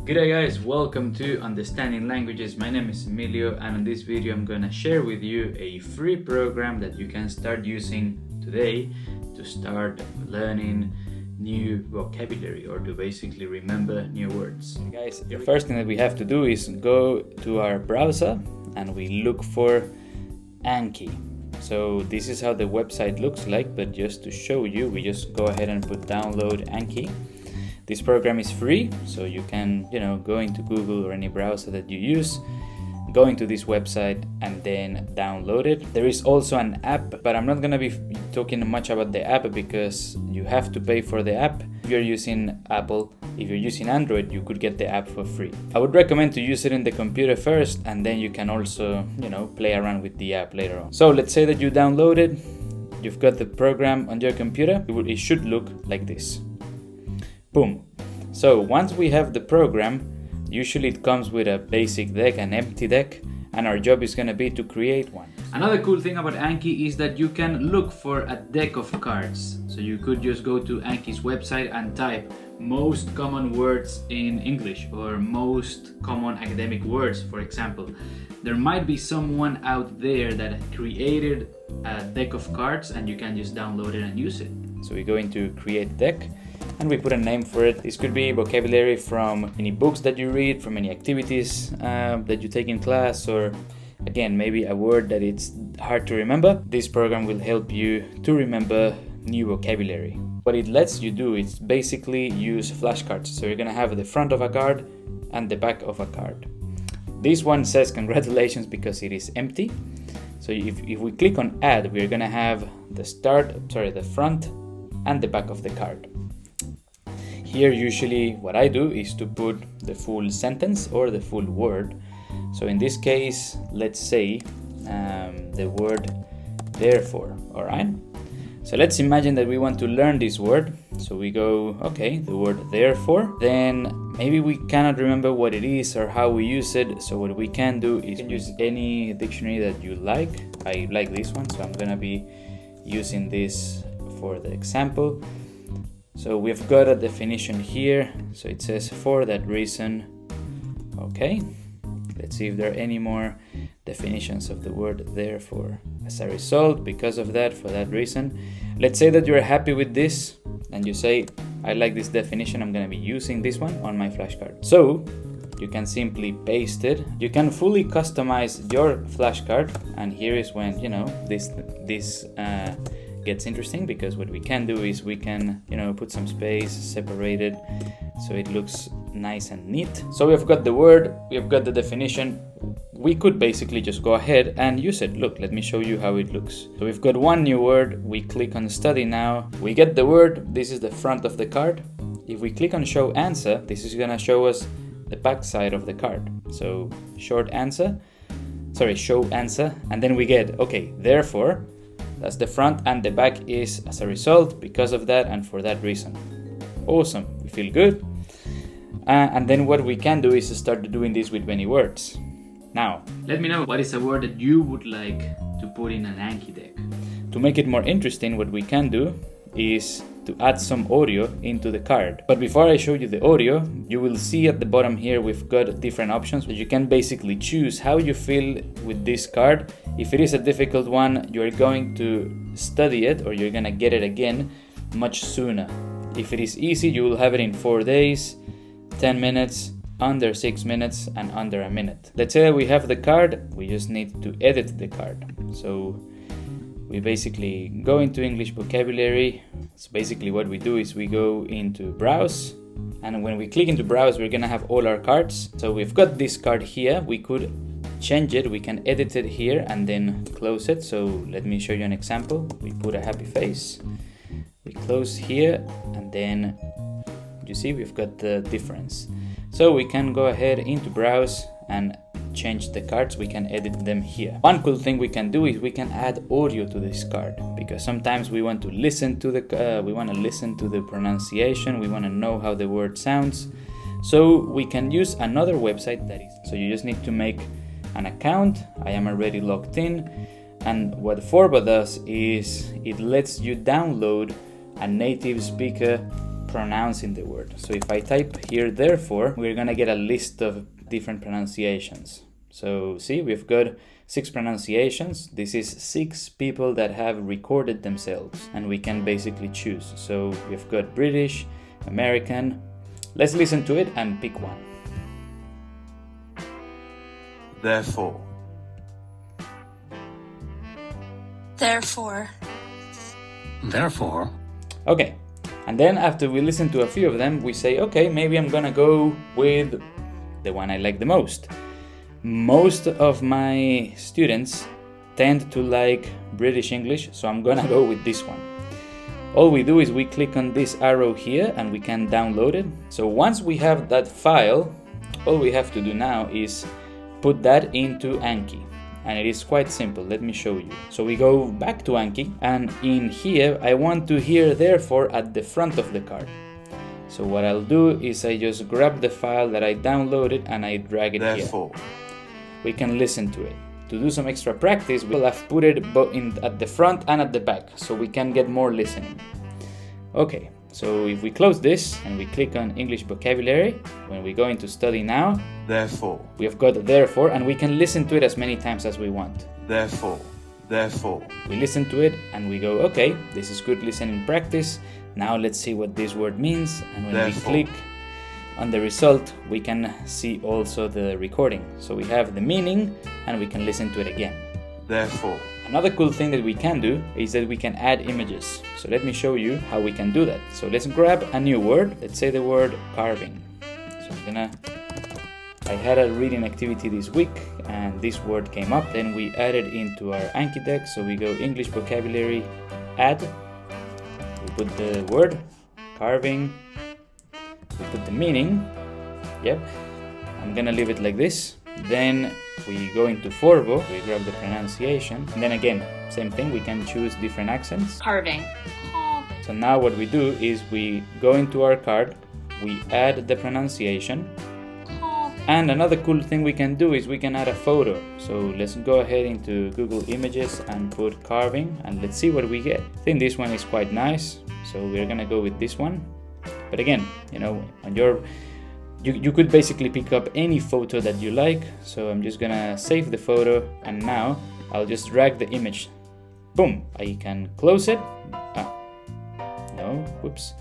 G'day guys, welcome to Understanding Languages. My name is Emilio, and in this video I'm gonna share with you a free program that you can start using today to start learning new vocabulary or to basically remember new words. Guys, the first thing that we have to do is go to our browser and we look for Anki. So this is how the website looks like, but just to show you, we just go ahead and put download Anki. This program is free, so you can, go into Google or any browser that you use, go into this website and then download it. There is also an app, but I'm not gonna be talking much about the app because you have to pay for the app. If you're using Apple, if you're using Android, you could get the app for free. I would recommend to use it in the computer first, and then you can also, play around with the app later on. So let's say that you download it, you've got the program on your computer. It should look like this. Boom. So once we have the program, usually it comes with a basic deck, an empty deck, and our job is going to be to create one. Another cool thing about Anki is that you can look for a deck of cards. So you could just go to Anki's website and type most common words in English or most common academic words, for example. There might be someone out there that created a deck of cards and you can just download it and use it. So we go into create deck and we put a name for it. This could be vocabulary from any books that you read, from any activities that you take in class, or again, maybe a word that it's hard to remember. This program will help you to remember new vocabulary. What it lets you do is basically use flashcards. So you're gonna have the front of a card and the back of a card. This one says congratulations because it is empty. So if we click on add, we're gonna have the front and the back of the card. Here usually what I do is to put the full sentence or the full word. So in this case, let's say the word therefore, all right? So let's imagine that we want to learn this word. So we go, okay, the word therefore. Then maybe we cannot remember what it is or how we use it. So what we can do is use any dictionary that you like. I like this one, so I'm gonna be using this for the example. So we've got a definition here. So it says for that reason. Okay, let's see if there are any more definitions of the word therefore. As a result, because of that, for that reason. Let's say that you're happy with this and you say, I like this definition, I'm gonna be using this one on my flashcard. So you can simply paste it. You can fully customize your flashcard, and here is when, this gets interesting, because what we can do is we can put some space, separate it so it looks nice and neat. So we've got the word, we've got the definition. We could basically just go ahead and use it. Look, let me show you how it looks. So we've got one new word. We click on study now. We get the word. This is the front of the card. If we click on show answer, this is gonna show us the back side of the card. So show answer, and then we get, okay, therefore, that's the front, and the back is as a result, because of that, and for that reason. Awesome, we feel good. And then what we can do is start doing this with many words. Now, let me know what is a word that you would like to put in an Anki deck. To make it more interesting, what we can do is to add some audio into the card. But before I show you the audio, you will see at the bottom here we've got different options. You can basically choose how you feel with this card. If it is a difficult one, you're going to study it, or you're gonna get it again much sooner. If it is easy, you will have it in 4 days, 10 minutes, under 6 minutes, and under a minute. Let's say that we have the card, we just need to edit the card. So we basically go into English vocabulary. So basically what we do is we go into browse, and when we click into browse, we're gonna have all our cards. So we've got this card here. We could change it, we can edit it here and then close it. So let me show you an example. We put a happy face, we close here, and then you see we've got the difference. So we can go ahead into browse and change the cards. We can edit them here. One cool thing we can do is we can add audio to this card, because sometimes we want to listen to the pronunciation, we want to know how the word sounds. So we can use another website so you just need to make an account. I am already logged in, and what Forvo does is it lets you download a native speaker pronouncing the word. So if I type here therefore, we're gonna get a list of different pronunciations. So see, we've got 6 pronunciations. This is 6 people that have recorded themselves, and we can basically choose. So we've got British, American. Let's listen to it and pick one. Therefore. Therefore. Therefore. Okay, and then after we listen to a few of them, we say, okay, maybe I'm gonna go with the one I like the most. Most of my students tend to like British English, so I'm gonna go with this one. All we do is we click on this arrow here and we can download it. So once we have that file, all we have to do now is put that into Anki. And it is quite simple. Let me show you. So we go back to Anki, and in here I want to hear therefore at the front of the card. So what I'll do is I just grab the file that I downloaded and I drag it Therefore. here. We can listen to it. To do some extra practice, we'll have put it both at the front and at the back, so we can get more listening. Okay, so if we close this and we click on English vocabulary, when we go into study now, Therefore. we have got therefore, and we can listen to it as many times as we want. Therefore. Therefore. We listen to it and we go, okay, this is good listening practice. Now let's see what this word means. And when Therefore. we click on the result, we can see also the recording. So we have the meaning and we can listen to it again. Therefore. Another cool thing that we can do is that we can add images. So let me show you how we can do that. So let's grab a new word. Let's say the word carving. So I had a reading activity this week and this word came up. Then we add it into our Anki deck. So we go English vocabulary, add. We put the word carving. We put the meaning. Yep. I'm gonna leave it like this. Then we go into Forvo, we grab the pronunciation, and then again, same thing, we can choose different accents. Carving. So now what we do is we go into our card, we add the pronunciation, and another cool thing we can do is we can add a photo. So let's go ahead into Google Images and put carving, and let's see what we get. I think this one is quite nice, so we're gonna go with this one. But again, you know, on you could basically pick up any photo that you like. So I'm just gonna save the photo, and now I'll just drag the image. Boom, I can close it. No, whoops.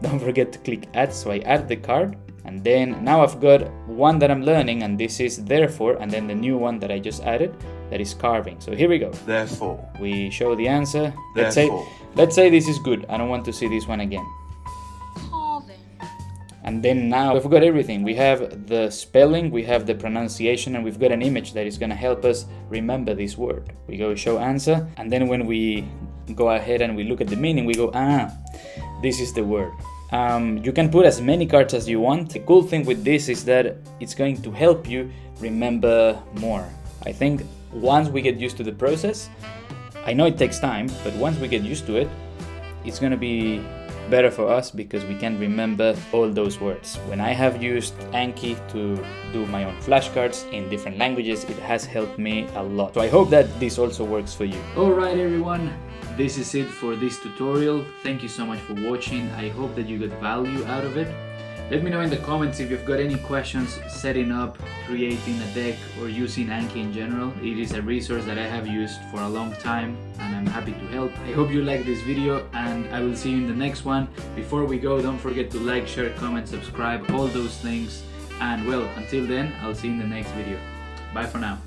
Don't forget to click add. So I add the card, and then now I've got one that I'm learning, and this is therefore, and then the new one that I just added, that is carving. So here we go. Therefore. We show the answer. Therefore. Let's say this is good. I don't want to see this one again. And then now we've got everything. We have the spelling, we have the pronunciation, and we've got an image that is going to help us remember this word. We go show answer, and then when we go ahead and we look at the meaning, we go, this is the word. You can put as many cards as you want. The cool thing with this is that it's going to help you remember more. I think once we get used to the process, I know it takes time, but once we get used to it, it's going to be better for us because we can remember all those words. When I have used Anki to do my own flashcards in different languages, it has helped me a lot. So I hope that this also works for you. Alright everyone, this is it for this tutorial. Thank you so much for watching. I hope that you got value out of it. Let me know in the comments if you've got any questions setting up, creating a deck, or using Anki in general. It is a resource that I have used for a long time and I'm happy to help. I hope you liked this video and I will see you in the next one. Before we go, don't forget to like, share, comment, subscribe, all those things. And well, until then, I'll see you in the next video. Bye for now.